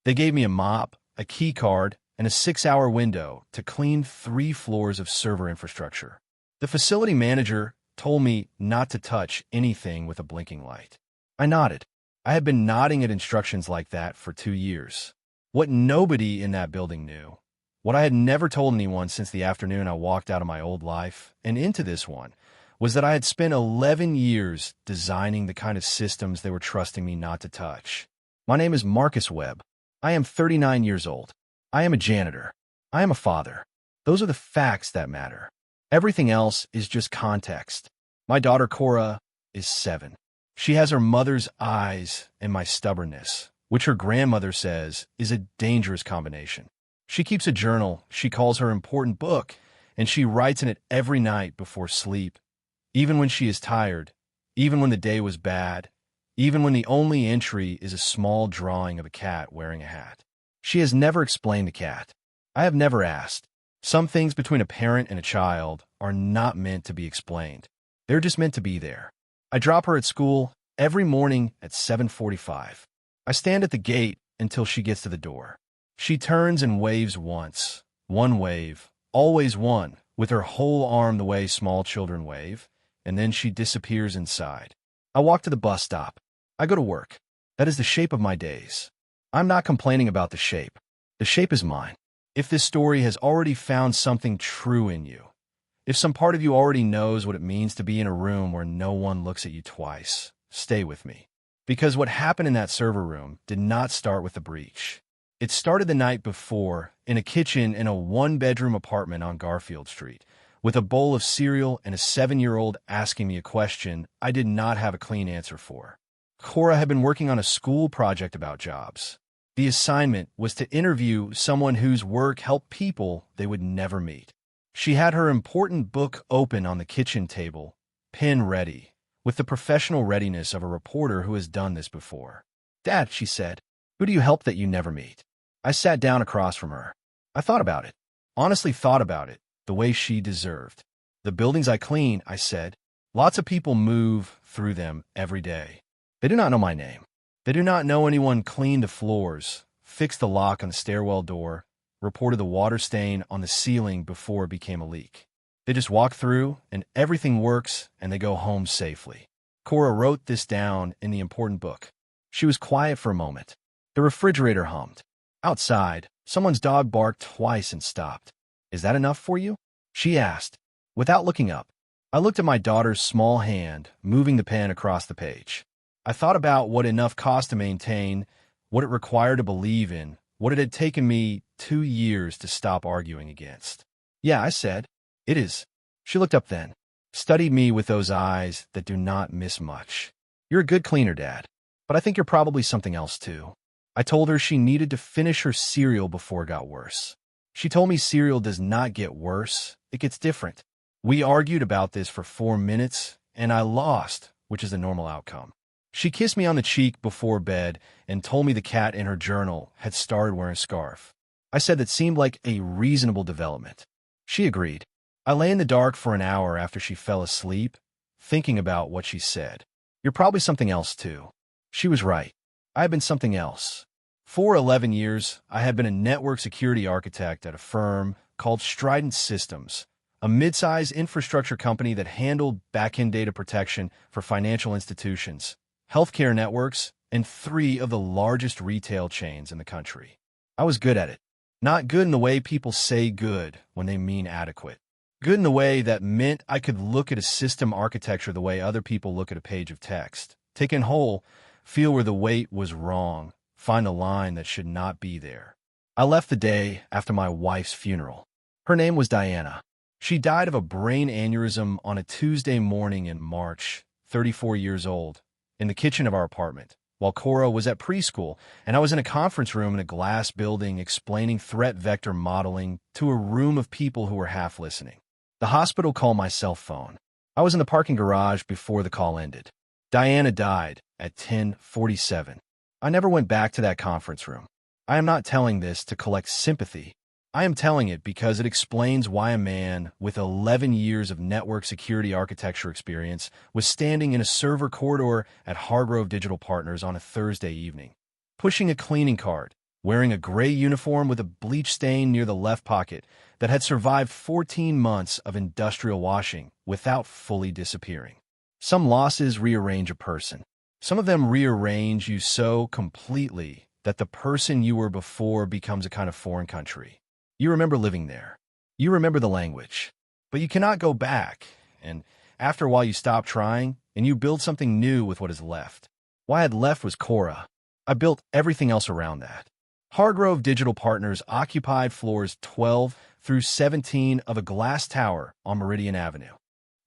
They gave me a mop, a key card, and a 6-hour window to clean 3 floors of server infrastructure. The facility manager told me not to touch anything with a blinking light. I nodded. I had been nodding at instructions like that for 2 years. What nobody in that building knew, what I had never told anyone since the afternoon I walked out of my old life and into this one, was that I had spent 11 years designing the kind of systems they were trusting me not to touch. My name is Marcus Webb. I am 39 years old. I am a janitor. I am a father. Those are the facts that matter. Everything else is just context. My daughter Cora is 7. She has her mother's eyes and my stubbornness, which her grandmother says is a dangerous combination. She keeps a journal she calls her important book, and she writes in it every night before sleep, even when she is tired, even when the day was bad, even when the only entry is a small drawing of a cat wearing a hat. She has never explained the cat. I have never asked. Some things between a parent and a child are not meant to be explained. They're just meant to be there. I drop her at school every morning at 7:45. I stand at the gate until she gets to the door. She turns and waves once. One wave, always one, with her whole arm the way small children wave, and then she disappears inside. I walk to the bus stop. I go to work. That is the shape of my days. I'm not complaining about the shape. The shape is mine. If this story has already found something true in you, if some part of you already knows what it means to be in a room where no one looks at you twice, stay with me. Because what happened in that server room did not start with the breach. It started the night before in a kitchen in a 1-bedroom apartment on Garfield Street, with a bowl of cereal and a 7-year-old asking me a question I did not have a clean answer for. Cora had been working on a school project about jobs. The assignment was to interview someone whose work helped people they would never meet. She had her important book open on the kitchen table, pen ready, with the professional readiness of a reporter who has done this before. "Dad," she said, "who do you help that you never meet?" I sat down across from her. I thought about it. Honestly thought about it, the way she deserved. "The buildings I clean," I said. "Lots of people move through them every day. They do not know my name. They do not know anyone cleaned the floors, fixed the lock on the stairwell door, reported the water stain on the ceiling before it became a leak. They just walk through, and everything works, and they go home safely." Cora wrote this down in the important book. She was quiet for a moment. The refrigerator hummed. Outside, someone's dog barked twice and stopped. "Is that enough for you?" she asked, without looking up. I looked at my daughter's small hand, moving the pen across the page. I thought about what enough cost to maintain, what it required to believe in, what it had taken me 2 years to stop arguing against. "Yeah," I said. "It is." She looked up then, studied me with those eyes that do not miss much. "You're a good cleaner, Dad, but I think you're probably something else too." I told her she needed to finish her cereal before it got worse. She told me cereal does not get worse, it gets different. We argued about this for 4 minutes, and I lost, which is the normal outcome. She kissed me on the cheek before bed and told me the cat in her journal had started wearing a scarf. I said that seemed like a reasonable development. She agreed. I lay in the dark for an hour after she fell asleep, thinking about what she said. "You're probably something else too." She was right. I had been something else. For 11 years, I had been a network security architect at a firm called Strident Systems, a mid-size infrastructure company that handled back-end data protection for financial institutions, healthcare networks, and 3 of the largest retail chains in the country. I was good at it. Not good in the way people say good when they mean adequate. Good in the way that meant I could look at a system architecture the way other people look at a page of text, take in whole, feel where the weight was wrong, find a line that should not be there. I left the day after my wife's funeral. Her name was Diana. She died of a brain aneurysm on a Tuesday morning in March, 34 years old, in the kitchen of our apartment, while Cora was at preschool, and I was in a conference room in a glass building explaining threat vector modeling to a room of people who were half listening. The hospital called my cell phone. I was in the parking garage before the call ended. Diana died at 10:47. I never went back to that conference room. I am not telling this to collect sympathy. I am telling it because it explains why a man with 11 years of network security architecture experience was standing in a server corridor at Hargrove Digital Partners on a Thursday evening, pushing a cleaning cart, wearing a gray uniform with a bleach stain near the left pocket that had survived 14 months of industrial washing without fully disappearing. Some losses rearrange a person. Some of them rearrange you so completely that the person you were before becomes a kind of foreign country. You remember living there. You remember the language. But you cannot go back, and after a while you stop trying, and you build something new with what is left. What I had left was Cora. I built everything else around that. Hargrove Digital Partners occupied floors 12 through 17 of a glass tower on Meridian Avenue.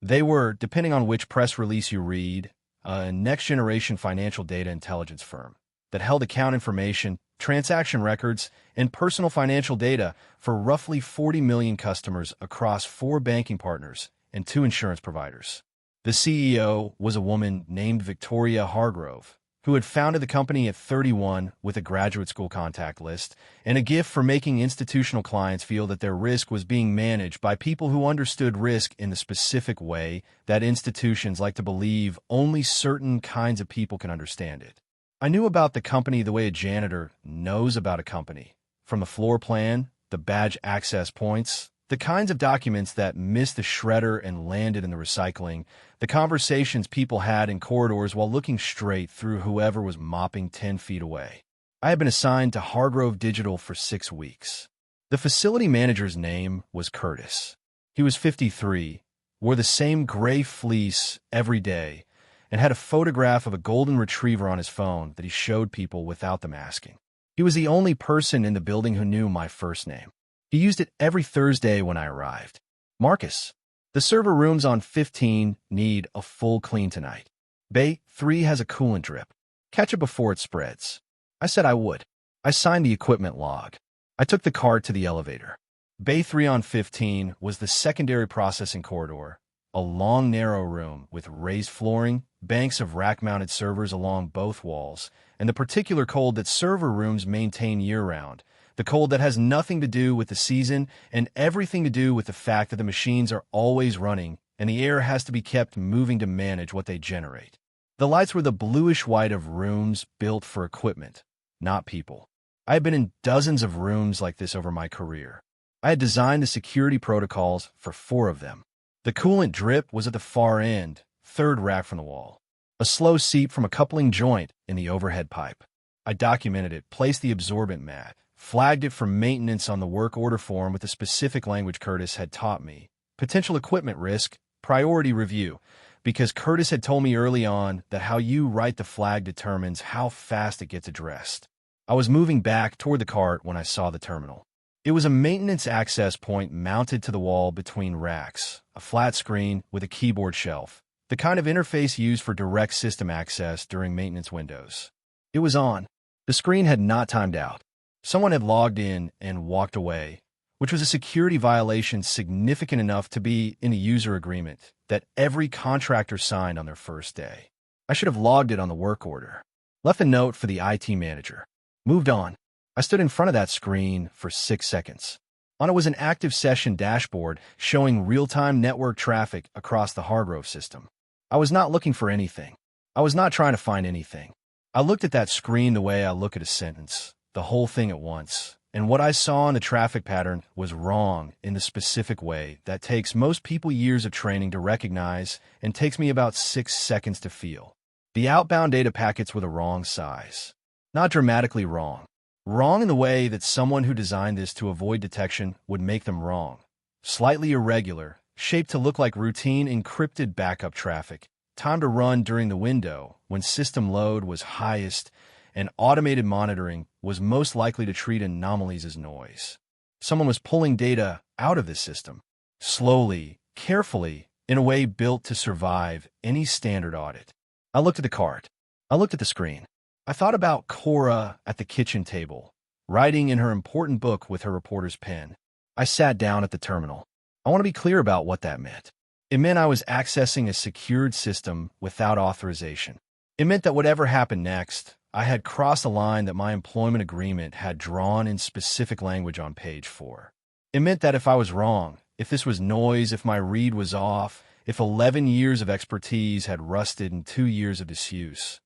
They were, depending on which press release you read, a next-generation financial data intelligence firm that held account information, transaction records, and personal financial data for roughly 40 million customers across 4 banking partners and 2 insurance providers. The CEO was a woman named Victoria Hargrove, who had founded the company at 31 with a graduate school contact list and a gift for making institutional clients feel that their risk was being managed by people who understood risk in the specific way that institutions like to believe only certain kinds of people can understand it. I knew about the company the way a janitor knows about a company, from the floor plan, the badge access points, the kinds of documents that missed the shredder and landed in the recycling, the conversations people had in corridors while looking straight through whoever was mopping 10 feet away. I had been assigned to Hargrove Digital for 6 weeks. The facility manager's name was Curtis. He was 53, wore the same gray fleece every day, and had a photograph of a golden retriever on his phone that he showed people without them asking. He was the only person in the building who knew my first name. He used it every Thursday when I arrived. Marcus, the server rooms on 15 need a full clean tonight. Bay 3 has a coolant drip. Catch it before it spreads. I said I would. I signed the equipment log. I took the cart to the elevator. Bay 3 on 15 was the secondary processing corridor, a long, narrow room with raised flooring, banks of rack-mounted servers along both walls, and the particular cold that server rooms maintain year-round, the cold that has nothing to do with the season and everything to do with the fact that the machines are always running and the air has to be kept moving to manage what they generate. The lights were the bluish-white of rooms built for equipment, not people. I had been in dozens of rooms like this over my career. I had designed the security protocols for 4 of them. The coolant drip was at the far end, 3rd rack from the wall. A slow seep from a coupling joint in the overhead pipe. I documented it, placed the absorbent mat, flagged it for maintenance on the work order form with the specific language Curtis had taught me. Potential equipment risk, priority review, because Curtis had told me early on that how you write the flag determines how fast it gets addressed. I was moving back toward the cart when I saw the terminal. It was a maintenance access point mounted to the wall between racks, a flat screen with a keyboard shelf, the kind of interface used for direct system access during maintenance windows. It was on. The screen had not timed out. Someone had logged in and walked away, which was a security violation significant enough to be in a user agreement that every contractor signed on their first day. I should have logged it on the work order. Left a note for the IT manager. Moved on. I stood in front of that screen for 6 seconds. On it was an active session dashboard showing real-time network traffic across the Hargrove system. I was not looking for anything. I was not trying to find anything. I looked at that screen the way I look at a sentence, the whole thing at once, and what I saw in the traffic pattern was wrong in the specific way that takes most people years of training to recognize and takes me about 6 seconds to feel. The outbound data packets were the wrong size. Not dramatically wrong. Wrong in the way that someone who designed this to avoid detection would make them wrong. Slightly irregular, shaped to look like routine encrypted backup traffic, timed to run during the window when system load was highest and automated monitoring was most likely to treat anomalies as noise. Someone was pulling data out of the system, slowly, carefully, in a way built to survive any standard audit. I looked at the cart. I looked at the screen. I thought about Cora at the kitchen table, writing in her important book with her reporter's pen. I sat down at the terminal. I want to be clear about what that meant. It meant I was accessing a secured system without authorization. It meant that whatever happened next, I had crossed a line that my employment agreement had drawn in specific language on page 4. It meant that if I was wrong, if this was noise, if my read was off, if 11 years of expertise had rusted in 2 years of disuse,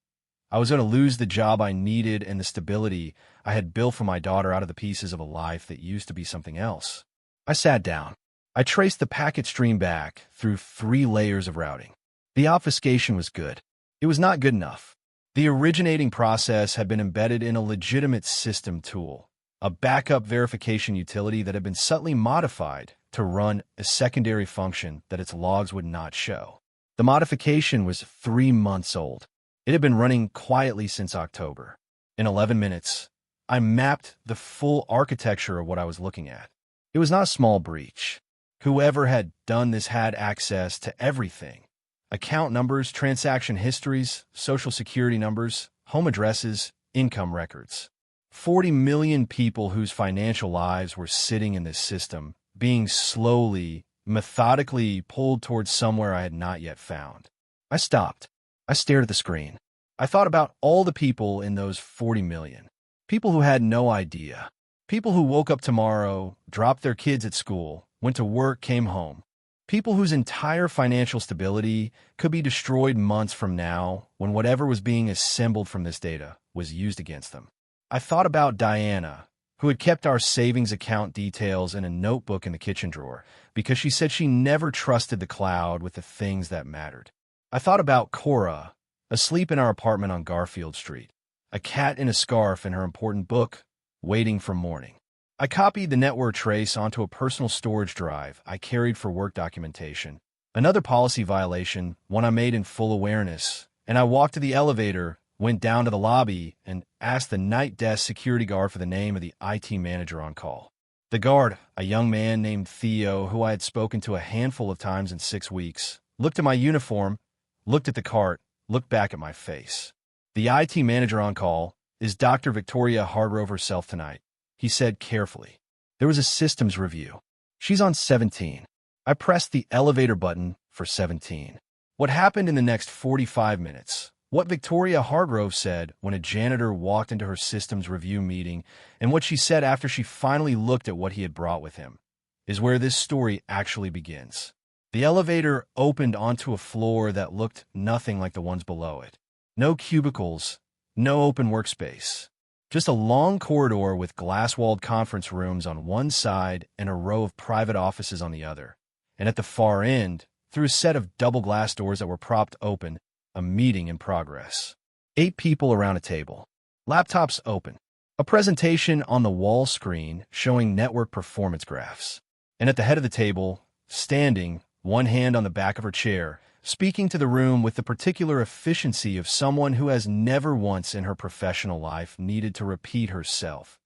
I was going to lose the job I needed and the stability I had built for my daughter out of the pieces of a life that used to be something else. I sat down. I traced the packet stream back through 3 layers of routing. The obfuscation was good. It was not good enough. The originating process had been embedded in a legitimate system tool, a backup verification utility that had been subtly modified to run a secondary function that its logs would not show. The modification was 3 months old. It had been running quietly since October. In 11 minutes, I mapped the full architecture of what I was looking at. It was not a small breach. Whoever had done this had access to everything. Account numbers, transaction histories, social security numbers, home addresses, income records. 40 million people whose financial lives were sitting in this system, being slowly, methodically pulled towards somewhere I had not yet found. I stopped. I stared at the screen. I thought about all the people in those 40 million. People who had no idea. People who woke up tomorrow, dropped their kids at school, went to work, came home. People whose entire financial stability could be destroyed months from now when whatever was being assembled from this data was used against them. I thought about Diana, who had kept our savings account details in a notebook in the kitchen drawer because she said she never trusted the cloud with the things that mattered. I thought about Cora, asleep in our apartment on Garfield Street, a cat in a scarf in her important book, waiting for morning. I copied the network trace onto a personal storage drive I carried for work documentation, another policy violation, one I made in full awareness, and I walked to the elevator, went down to the lobby, and asked the night desk security guard for the name of the IT manager on call. The guard, a young man named Theo who I had spoken to a handful of times in 6 weeks, looked at my uniform, looked at the cart, looked back at my face. The IT manager on call is Dr. Victoria Hargrove herself tonight, he said carefully. There was a systems review. She's on 17. I pressed the elevator button for 17. What happened in the next 45 minutes, what Victoria Hargrove said when a janitor walked into her systems review meeting, and what she said after she finally looked at what he had brought with him, is where this story actually begins. The elevator opened onto a floor that looked nothing like the ones below it. No cubicles, no open workspace. Just a long corridor with glass-walled conference rooms on one side and a row of private offices on the other. And at the far end, through a set of double glass doors that were propped open, a meeting in progress. 8 people around a table. Laptops open. A presentation on the wall screen showing network performance graphs. And at the head of the table, standing, one hand on the back of her chair, speaking to the room with the particular efficiency of someone who has never once in her professional life needed to repeat herself,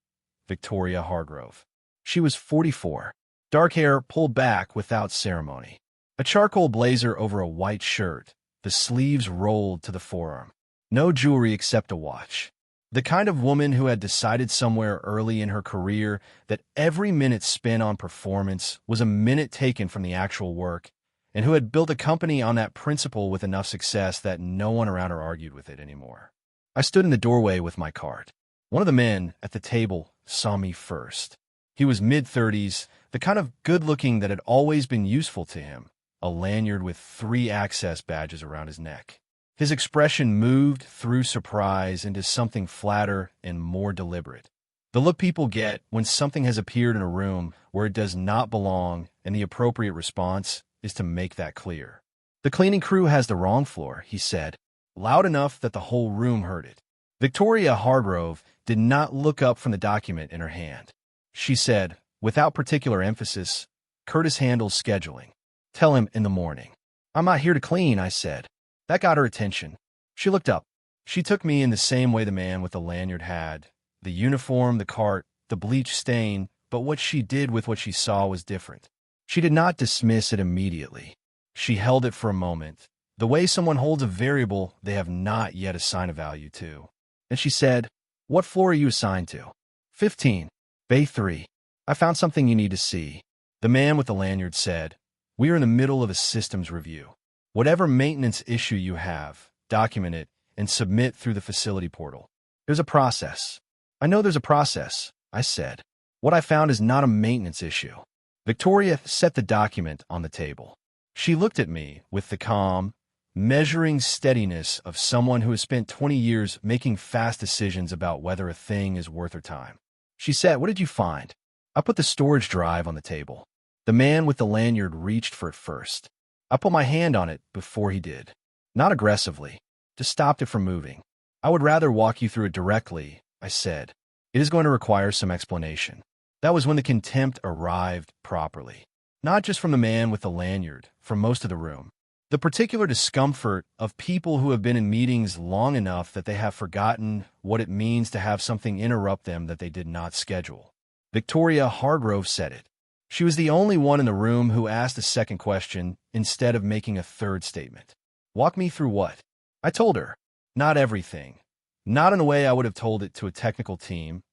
Victoria Hargrove. She was 44, dark hair pulled back without ceremony, a charcoal blazer over a white shirt, the sleeves rolled to the forearm, no jewelry except a watch. The kind of woman who had decided somewhere early in her career that every minute spent on performance was a minute taken from the actual work, and who had built a company on that principle with enough success that no one around her argued with it anymore. I stood in the doorway with my cart. One of the men at the table saw me first. He was mid-30s, the kind of good-looking that had always been useful to him, a lanyard with 3 access badges around his neck. His expression moved through surprise into something flatter and more deliberate. The look people get when something has appeared in a room where it does not belong, and the appropriate response is to make that clear. The cleaning crew has the wrong floor, he said, loud enough that the whole room heard it. Victoria Hargrove did not look up from the document in her hand. She said, without particular emphasis, Curtis handles scheduling. Tell him in the morning. I'm not here to clean, I said. That got her attention. She looked up. She took me in the same way the man with the lanyard had. The uniform, the cart, the bleach stain, but what she did with what she saw was different. She did not dismiss it immediately. She held it for a moment, the way someone holds a variable they have not yet assigned a value to. And she said, what floor are you assigned to? 15. Bay 3. I found something you need to see. The man with the lanyard said, we are in the middle of a systems review. Whatever maintenance issue you have, document it and submit through the facility portal. There's a process. I know there's a process, I said. What I found is not a maintenance issue. Victoria set the document on the table. She looked at me with the calm, measuring steadiness of someone who has spent 20 years making fast decisions about whether a thing is worth her time. She said, "What did you find?" I put the storage drive on the table. The man with the lanyard reached for it first. I put my hand on it before he did. Not aggressively, just stopped it from moving. "I would rather walk you through it directly," I said. "It is going to require some explanation." That was when the contempt arrived properly. Not just from the man with the lanyard, from most of the room. The particular discomfort of people who have been in meetings long enough that they have forgotten what it means to have something interrupt them that they did not schedule. Victoria Hargrove said it. She was the only one in the room who asked a second question instead of making a third statement. "Walk me through what?" I told her. Not everything. Not in a way I would have told it to a technical team.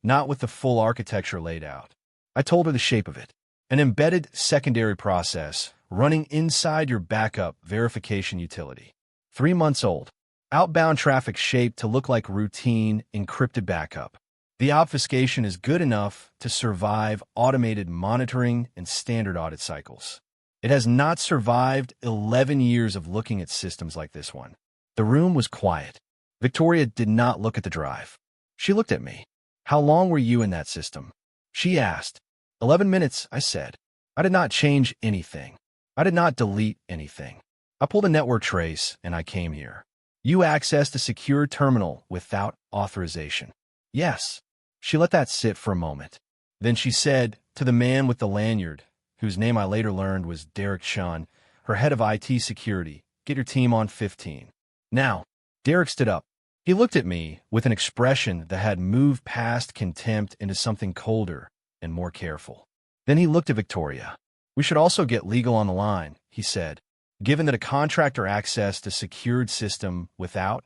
Not with the full architecture laid out. I told her the shape of it. An embedded secondary process running inside your backup verification utility. 3 months old. Outbound traffic shaped to look like routine encrypted backup. The obfuscation is good enough to survive automated monitoring and standard audit cycles. It has not survived 11 years of looking at systems like this one. The room was quiet. Victoria did not look at the drive. She looked at me. "How long were you in that system?" She asked. 11 minutes, I said. I did not change anything. I did not delete anything. I pulled a network trace and I came here. "You accessed a secure terminal without authorization." "Yes." She let that sit for a moment. Then she said to the man with the lanyard, whose name I later learned was Derek Shun, her head of IT security, "Get your team on 15. Now." Derek stood up. He looked at me with an expression that had moved past contempt into something colder and more careful. Then he looked at Victoria. "We should also get legal on the line," he said. "Given that a contractor accessed a secured system without,"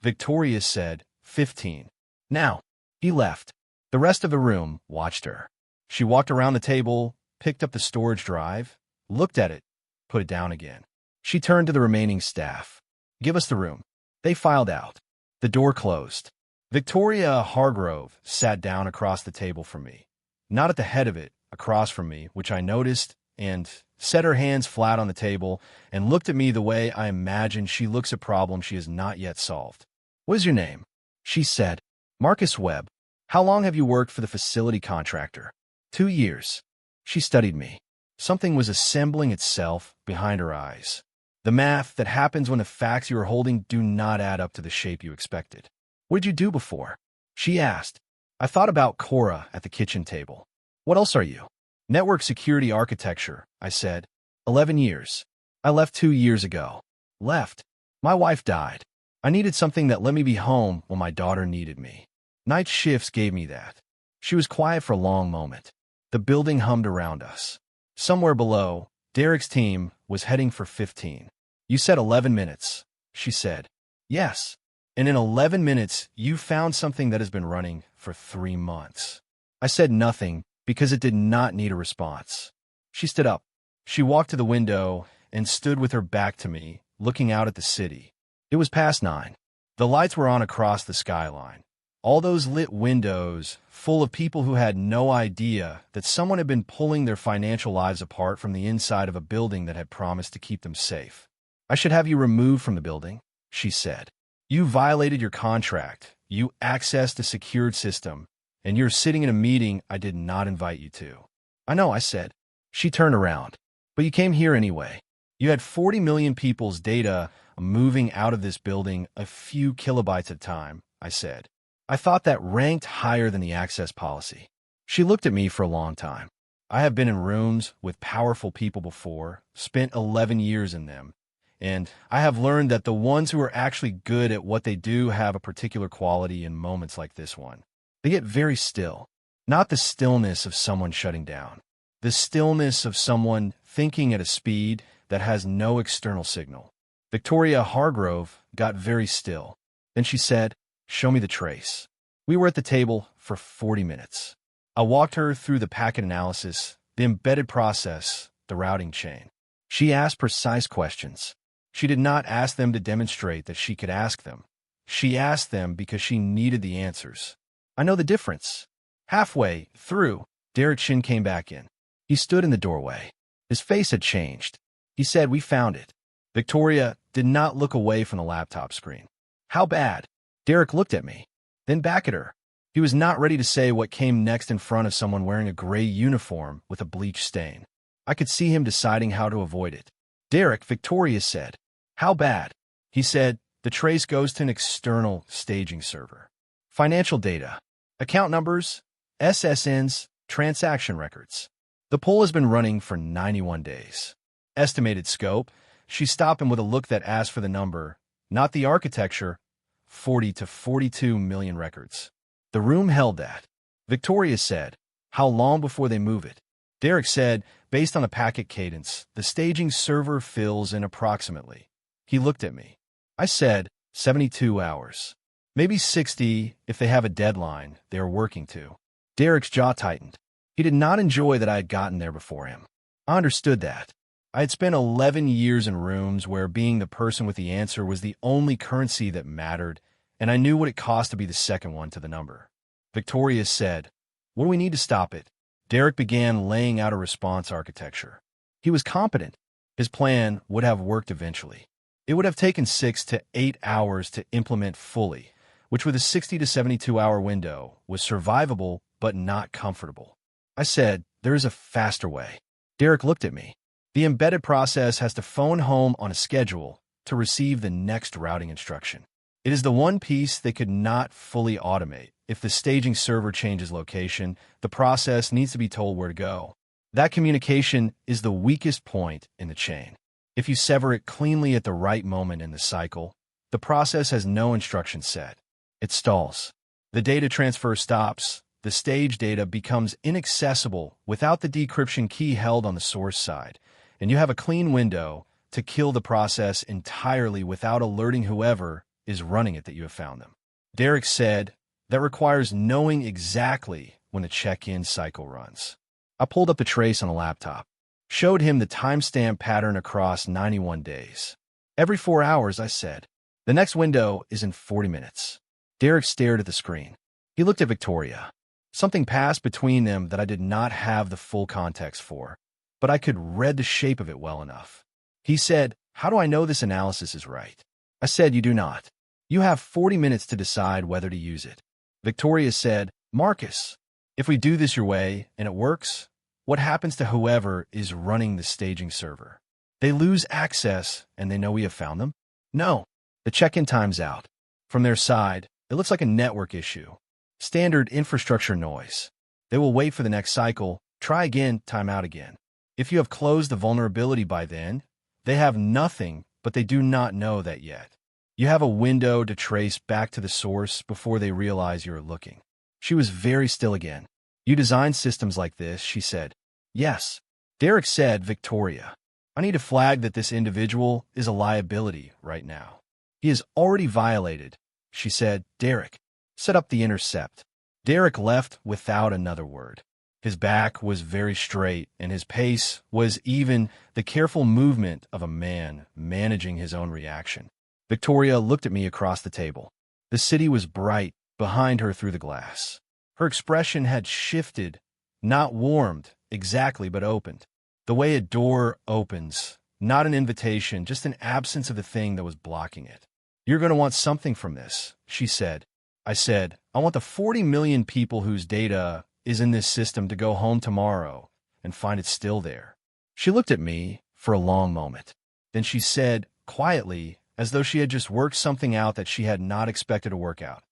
Victoria said, 15. "Now." He left. The rest of the room watched her. She walked around the table, picked up the storage drive, looked at it, put it down again. She turned to the remaining staff. "Give us the room." They filed out. The door closed. Victoria Hargrove sat down across the table from me. Not at the head of it, across from me, which I noticed, and set her hands flat on the table and looked at me the way I imagine she looks at problems she has not yet solved. "What is your name?" She said. "Marcus Webb." "How long have you worked for the facility contractor?" 2 years. She studied me. Something was assembling itself behind her eyes. The math that happens when the facts you are holding do not add up to the shape you expected. "What did you do before?" She asked. I thought about Cora at the kitchen table. "What else are you?" "Network security architecture," I said. 11 years. I left 2 years ago. Left. My wife died. I needed something that let me be home when my daughter needed me. Night shifts gave me that. She was quiet for a long moment. The building hummed around us. Somewhere below, Derek's team was heading for 15. "You said 11 minutes, she said. "Yes. And in 11 minutes, you found something that has been running for 3 months. I said nothing because it did not need a response. She stood up. She walked to the window and stood with her back to me, looking out at the city. It was past 9. The lights were on across the skyline. All those lit windows, full of people who had no idea that someone had been pulling their financial lives apart from the inside of a building that had promised to keep them safe. "I should have you removed from the building," she said. "You violated your contract. You accessed a secured system, and you're sitting in a meeting I did not invite you to." "I know," I said. She turned around. "But you came here anyway. You had 40 million people's data moving out of this building a few kilobytes at a time," I said. I thought that ranked higher than the access policy. She looked at me for a long time. I have been in rooms with powerful people before, spent 11 years in them, and I have learned that the ones who are actually good at what they do have a particular quality in moments like this one. They get very still. Not the stillness of someone shutting down. The stillness of someone thinking at a speed that has no external signal. Victoria Hargrove got very still. Then she said, "Show me the trace." We were at the table for 40 minutes. I walked her through the packet analysis, the embedded process, the routing chain. She asked precise questions. She did not ask them to demonstrate that she could ask them. She asked them because she needed the answers. I know the difference. Halfway through, Derek Shin came back in. He stood in the doorway. His face had changed. He said, "We found it." Victoria did not look away from the laptop screen. How bad? Derek looked at me, then back at her. He was not ready to say what came next in front of someone wearing a gray uniform with a bleach stain. I could see him deciding how to avoid it. Derek, Victoria said. How bad? He said, the trace goes to an external staging server. Financial data, account numbers, SSNs, transaction records. The poll has been running for 91 days. Estimated scope, she stopped him with a look that asked for the number, not the architecture, 40 to 42 million records. The room held that. Victoria said, how long before they move it? Derek said, based on the packet cadence, the staging server fills in approximately. He looked at me. I said, 72 hours. Maybe 60 if they have a deadline they are working to. Derek's jaw tightened. He did not enjoy that I had gotten there before him. I understood that. I had spent 11 years in rooms where being the person with the answer was the only currency that mattered, and I knew what it cost to be the second one to the number. Victoria said, what do we need to stop it? Derek began laying out a response architecture. He was competent. His plan would have worked eventually. It would have taken 6 to 8 hours to implement fully, which with a 60 to 72-hour window was survivable but not comfortable. I said, there is a faster way. Derek looked at me. The embedded process has to phone home on a schedule to receive the next routing instruction. It is the one piece they could not fully automate. If the staging server changes location, the process needs to be told where to go. That communication is the weakest point in the chain. If you sever it cleanly at the right moment in the cycle, the process has no instruction set. It stalls. The data transfer stops. The stage data becomes inaccessible without the decryption key held on the source side, and you have a clean window to kill the process entirely without alerting whoever is running it that you have found them. Derek said, that requires knowing exactly when the check-in cycle runs. I pulled up the trace on a laptop, showed him the timestamp pattern across 91 days. Every 4 hours, I said. The next window is in 40 minutes. Derek stared at the screen. He looked at Victoria. Something passed between them that I did not have the full context for, but I could read the shape of it well enough. He said, how do I know this analysis is right? I said, you do not. You have 40 minutes to decide whether to use it. Victoria said, Marcus, if we do this your way and it works, what happens to whoever is running the staging server? They lose access and they know we have found them? No. The check-in time's out. From their side, it looks like a network issue. Standard infrastructure noise. They will wait for the next cycle, try again, time out again. If you have closed the vulnerability by then, they have nothing, but they do not know that yet. You have a window to trace back to the source before they realize you are looking. She was very still again. You design systems like this, she said. Yes. Derek said, Victoria, I need to flag that this individual is a liability right now. He has already violated, she said. Derek, set up the Intercept. Derek left without another word. His back was very straight, and his pace was even the careful movement of a man managing his own reaction. Victoria looked at me across the table. The city was bright behind her through the glass. Her expression had shifted, not warmed exactly, but opened. The way a door opens, not an invitation, just an absence of the thing that was blocking it. You're going to want something from this, she said. I said, I want the 40 million people whose data is in this system to go home tomorrow and find it still there. She looked at me for a long moment. Then she said, quietly, as though she had just worked something out that she had not expected to work out.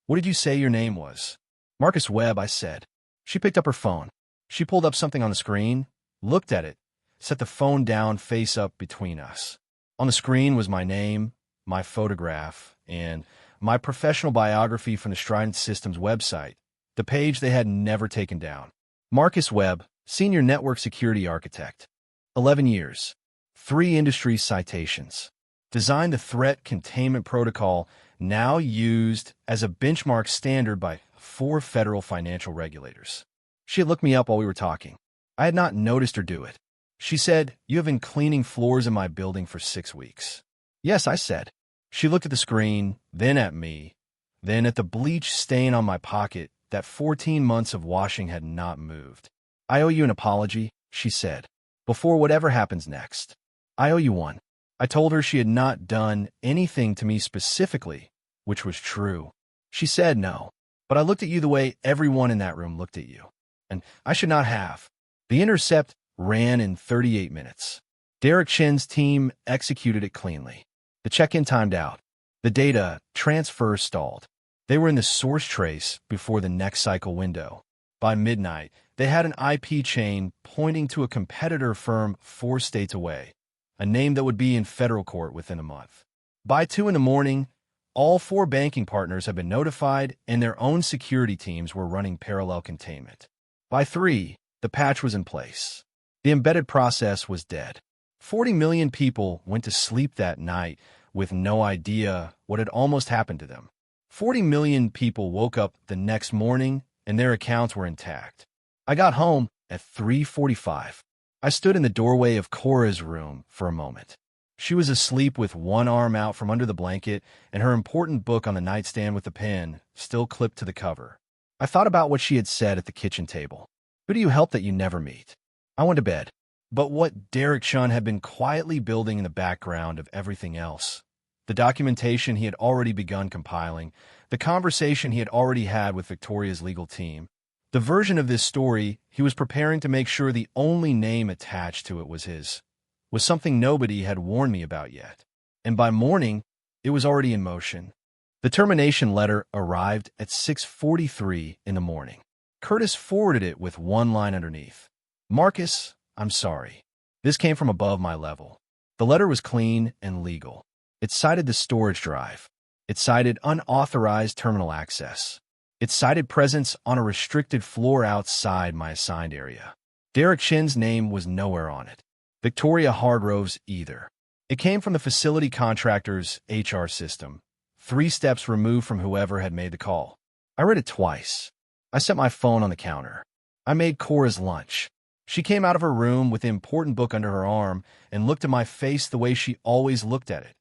What did you say your name was? Marcus Webb, I said. She picked up her phone. She pulled up something on the screen, looked at it, set the phone down face up between us. On the screen was my name, my photograph, and my professional biography from the Strident Systems website, the page they had never taken down. Marcus Webb, Senior Network Security Architect. 11 years. 3 industry citations. Designed the threat containment protocol now used as a benchmark standard by 4 federal financial regulators. She had looked me up while we were talking. I had not noticed her do it. She said, you have been cleaning floors in my building for 6 weeks. Yes, I said. She looked at the screen, then at me, then at the bleach stain on my pocket that 14 months of washing had not moved. I owe you an apology, she said, before whatever happens next. I owe you one. I told her she had not done anything to me specifically, which was true. She said no, but I looked at you the way everyone in that room looked at you, and I should not have. The Intercept ran in 38 minutes. Derek Chen's team executed it cleanly. The check-in timed out. The data transfer stalled. They were in the source trace before the next cycle window. By midnight, they had an IP chain pointing to a competitor firm 4 states away, a name that would be in federal court within a month. By 2 in the morning, all 4 banking partners had been notified and their own security teams were running parallel containment. By 3, the patch was in place. The embedded process was dead. 40 million people went to sleep that night with no idea what had almost happened to them. 40 million people woke up the next morning and their accounts were intact. I got home at 3:45. I stood in the doorway of Cora's room for a moment. She was asleep with one arm out from under the blanket and her important book on the nightstand with a pen still clipped to the cover. I thought about what she had said at the kitchen table. Who do you help that you never meet? I went to bed. But what Derek Chun had been quietly building in the background of everything else, the documentation he had already begun compiling, the conversation he had already had with Victoria's legal team, the version of this story he was preparing to make sure the only name attached to it was his, was something nobody had warned me about yet. And by morning, it was already in motion. The termination letter arrived at 6:43 in the morning. Curtis forwarded it with one line underneath. Marcus, I'm sorry. This came from above my level. The letter was clean and legal. It cited the storage drive. It cited unauthorized terminal access. It cited presence on a restricted floor outside my assigned area. Derek Chen's name was nowhere on it. Victoria Hargrove's either. It came from the facility contractor's HR system, 3 steps removed from whoever had made the call. I read it twice. I set my phone on the counter. I made Cora's lunch. She came out of her room with the important book under her arm and looked at my face the way she always looked at it,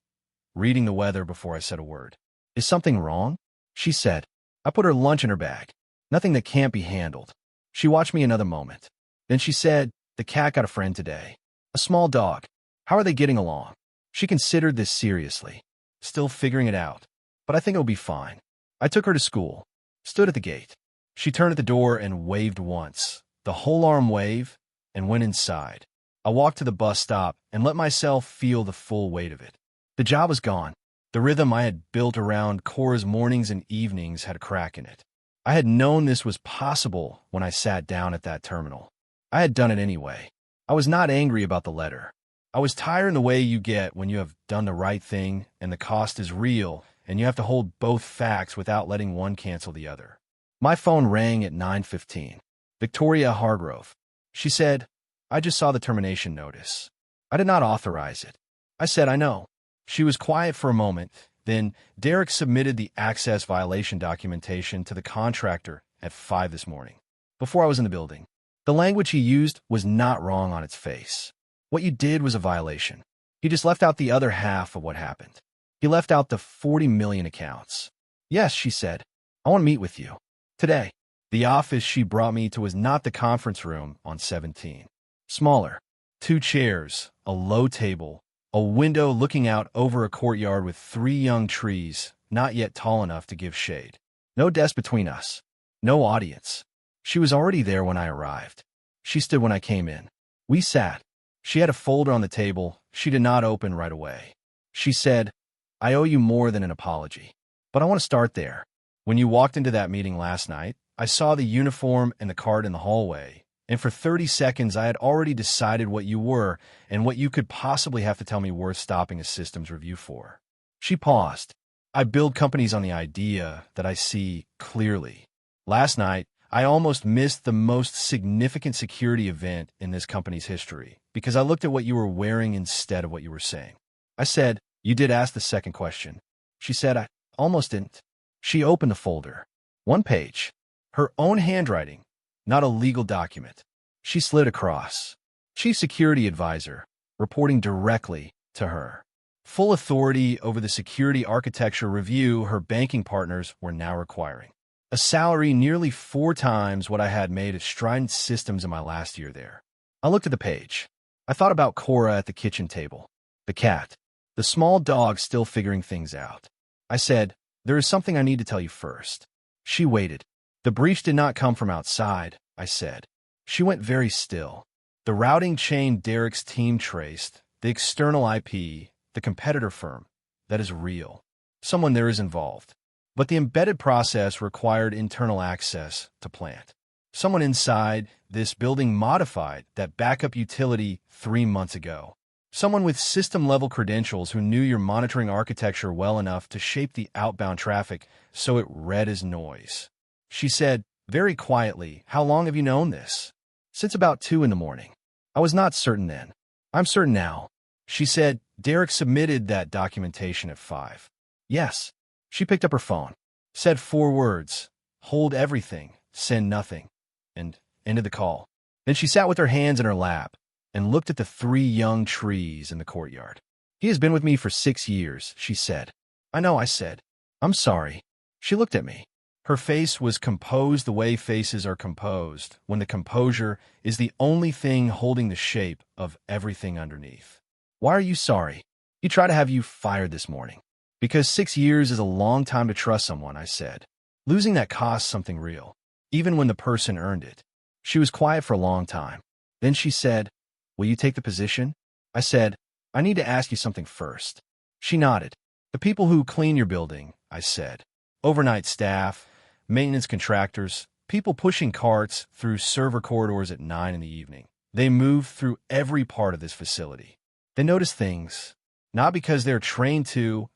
reading the weather before I said a word. Is something wrong? She said. I put her lunch in her bag. Nothing that can't be handled. She watched me another moment. Then she said, the cat got a friend today. A small dog. How are they getting along? She considered this seriously, still figuring it out. But I think it'll be fine. I took her to school, stood at the gate. She turned at the door and waved once, the whole arm wave, and went inside. I walked to the bus stop and let myself feel the full weight of it. The job was gone. The rhythm I had built around Cora's mornings and evenings had a crack in it. I had known this was possible when I sat down at that terminal. I had done it anyway. I was not angry about the letter. I was tired in the way you get when you have done the right thing and the cost is real and you have to hold both facts without letting one cancel the other. My phone rang at 9:15. Victoria Hargrove. She said, I just saw the termination notice. I did not authorize it. I said, I know. She was quiet for a moment. Then Derek submitted the access violation documentation to the contractor at 5 this morning, before I was in the building. The language he used was not wrong on its face. What you did was a violation. He just left out the other half of what happened. He left out the 40 million accounts. Yes, she said. I want to meet with you. Today. The office she brought me to was not the conference room on 17. Smaller. 2 chairs, a low table, a window looking out over a courtyard with 3 young trees, not yet tall enough to give shade. No desk between us. No audience. She was already there when I arrived. She stood when I came in. We sat. She had a folder on the table she did not open right away. She said, I owe you more than an apology. But I want to start there. When you walked into that meeting last night, I saw the uniform and the card in the hallway, and for 30 seconds I had already decided what you were and what you could possibly have to tell me worth stopping a systems review for. She paused. I build companies on the idea that I see clearly. Last night, I almost missed the most significant security event in this company's history because I looked at what you were wearing instead of what you were saying. I said, you did ask the second question. She said, I almost didn't. She opened the folder. 1 page. Her own handwriting, not a legal document. She slid across. Chief Security Advisor, reporting directly to her. Full authority over the security architecture review her banking partners were now requiring. A salary nearly 4 times what I had made at Strident Systems in my last year there. I looked at the page. I thought about Cora at the kitchen table. The cat. the small dog still figuring things out. I said, "There is something I need to tell you first." She waited. "The breach did not come from outside," I said. She went very still. "The routing chain Derek's team traced, the external IP, the competitor firm, that is real. Someone there is involved. But the embedded process required internal access to plant. Someone inside this building modified that backup utility 3 months ago. Someone with system-level credentials who knew your monitoring architecture well enough to shape the outbound traffic so it read as noise." She said, very quietly, "How long have you known this?" "Since about 2 in the morning. I was not certain then. I'm certain now." She said, "Derek submitted that documentation at 5. "Yes." She picked up her phone, said 4 words, "Hold everything, send nothing," and ended the call. Then she sat with her hands in her lap and looked at the 3 young trees in the courtyard. "He has been with me for 6 years, she said. "I know," I said. "I'm sorry." She looked at me. Her face was composed the way faces are composed, when the composure is the only thing holding the shape of everything underneath. "Why are you sorry? He tried to have you fired this morning." "Because 6 years is a long time to trust someone," I said. "Losing that costs something real, even when the person earned it." She was quiet for a long time. Then she said, "Will you take the position?" I said, "I need to ask you something first." She nodded. "The people who clean your building," I said. "Overnight staff, maintenance contractors, people pushing carts through server corridors at 9 in the evening. They move through every part of this facility. They notice things, not because they're trained to,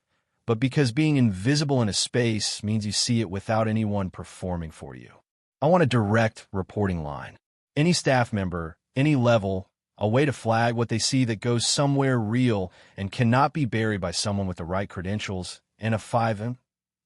but because being invisible in a space means you see it without anyone performing for you. I want a direct reporting line. Any staff member, any level, a way to flag what they see that goes somewhere real and cannot be buried by someone with the right credentials and a 5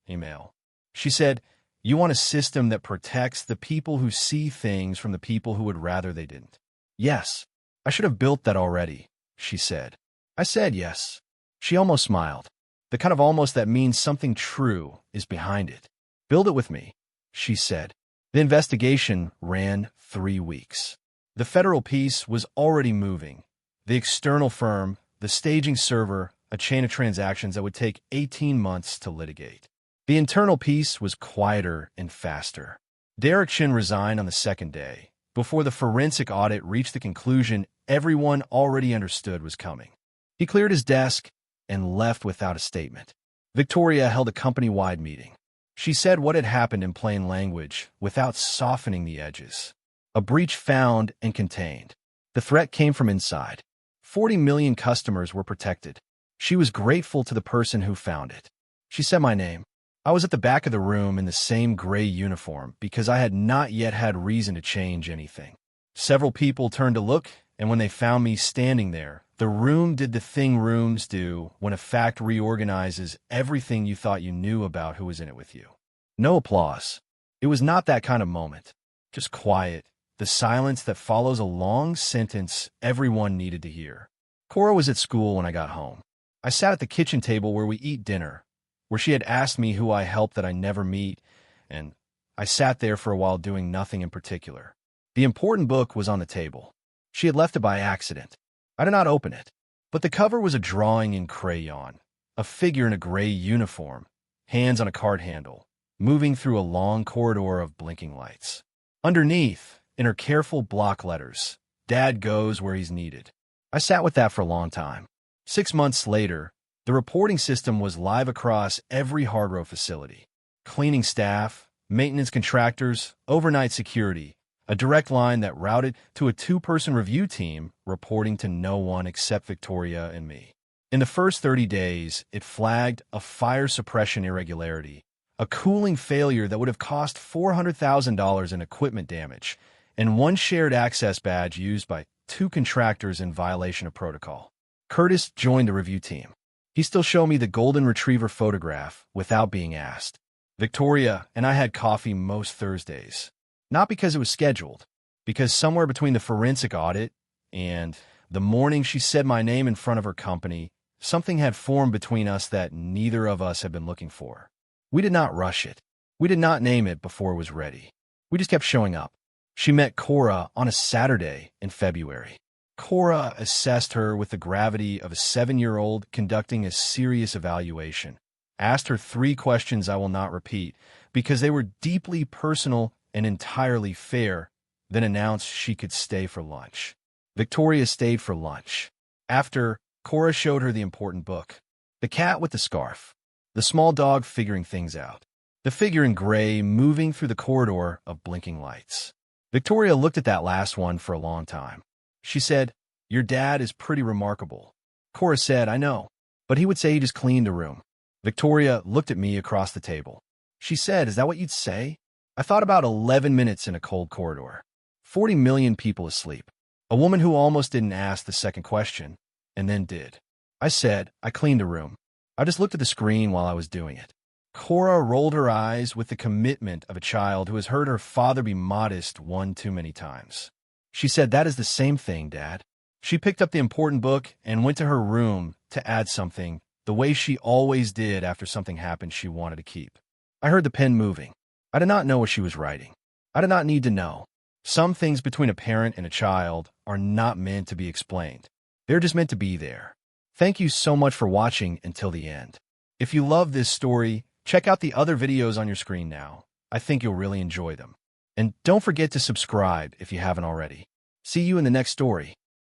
email." She said, "You want a system that protects the people who see things from the people who would rather they didn't." "Yes, I should have built that already," she said. I said yes. She almost smiled. The kind of almost that means something true is behind it. "Build it with me," she said. The investigation ran 3 weeks. The federal piece was already moving. The external firm, the staging server, a chain of transactions that would take 18 months to litigate. The internal piece was quieter and faster. Derek Shin resigned on the 2nd day, before the forensic audit reached the conclusion everyone already understood was coming. He cleared his desk and left without a statement. Victoria held a company-wide meeting. She said what had happened in plain language, without softening the edges. A breach found and contained. The threat came from inside. 40 million customers were protected. She was grateful to the person who found it. She said my name. I was at the back of the room in the same gray uniform because I had not yet had reason to change anything. Several people turned to look, and when they found me standing there, the room did the thing rooms do when a fact reorganizes everything you thought you knew about who was in it with you. No applause. It was not that kind of moment. Just quiet, the silence that follows a long sentence everyone needed to hear. Cora was at school when I got home. I sat at the kitchen table where we eat dinner, where she had asked me who I helped that I never meet, and I sat there for a while doing nothing in particular. The important book was on the table. She had left it by accident. I did not open it, but the cover was a drawing in crayon, a figure in a gray uniform, hands on a card handle, moving through a long corridor of blinking lights. Underneath, in her careful block letters, "Dad goes where he's needed." I sat with that for a long time. 6 months later, the reporting system was live across every Hargrove facility. Cleaning staff, maintenance contractors, overnight security, a direct line that routed to a 2-person review team reporting to no one except Victoria and me. In the first 30 days, it flagged a fire suppression irregularity, a cooling failure that would have cost $400,000 in equipment damage, and 1 shared access badge used by 2 contractors in violation of protocol. Curtis joined the review team. He still showed me the golden retriever photograph without being asked. Victoria and I had coffee most Thursdays. Not because it was scheduled, because somewhere between the forensic audit and the morning she said my name in front of her company, something had formed between us that neither of us had been looking for. We did not rush it. We did not name it before it was ready. We just kept showing up. She met Cora on a Saturday in February. Cora assessed her with the gravity of a 7-year-old conducting a serious evaluation, asked her 3 questions I will not repeat because they were deeply personal and entirely fair, then announced she could stay for lunch. Victoria stayed for lunch. After, Cora showed her the important book. The cat with the scarf. The small dog figuring things out. The figure in gray moving through the corridor of blinking lights. Victoria looked at that last one for a long time. She said, "Your dad is pretty remarkable." Cora said, "I know, but he would say he just cleaned a room." Victoria looked at me across the table. She said, "Is that what you'd say?" I thought about 11 minutes in a cold corridor. 40 million people asleep. A woman who almost didn't ask the second question, and then did. I said, "I cleaned a room." I just looked at the screen while I was doing it. Cora rolled her eyes with the commitment of a child who has heard her father be modest one too many times. She said, "That is the same thing, Dad." She picked up the important book and went to her room to add something, the way she always did after something happened she wanted to keep. I heard the pen moving. I did not know what she was writing. I did not need to know. Some things between a parent and a child are not meant to be explained. They're just meant to be there. Thank you so much for watching until the end. If you love this story, check out the other videos on your screen now. I think you'll really enjoy them. And don't forget to subscribe if you haven't already. See you in the next story.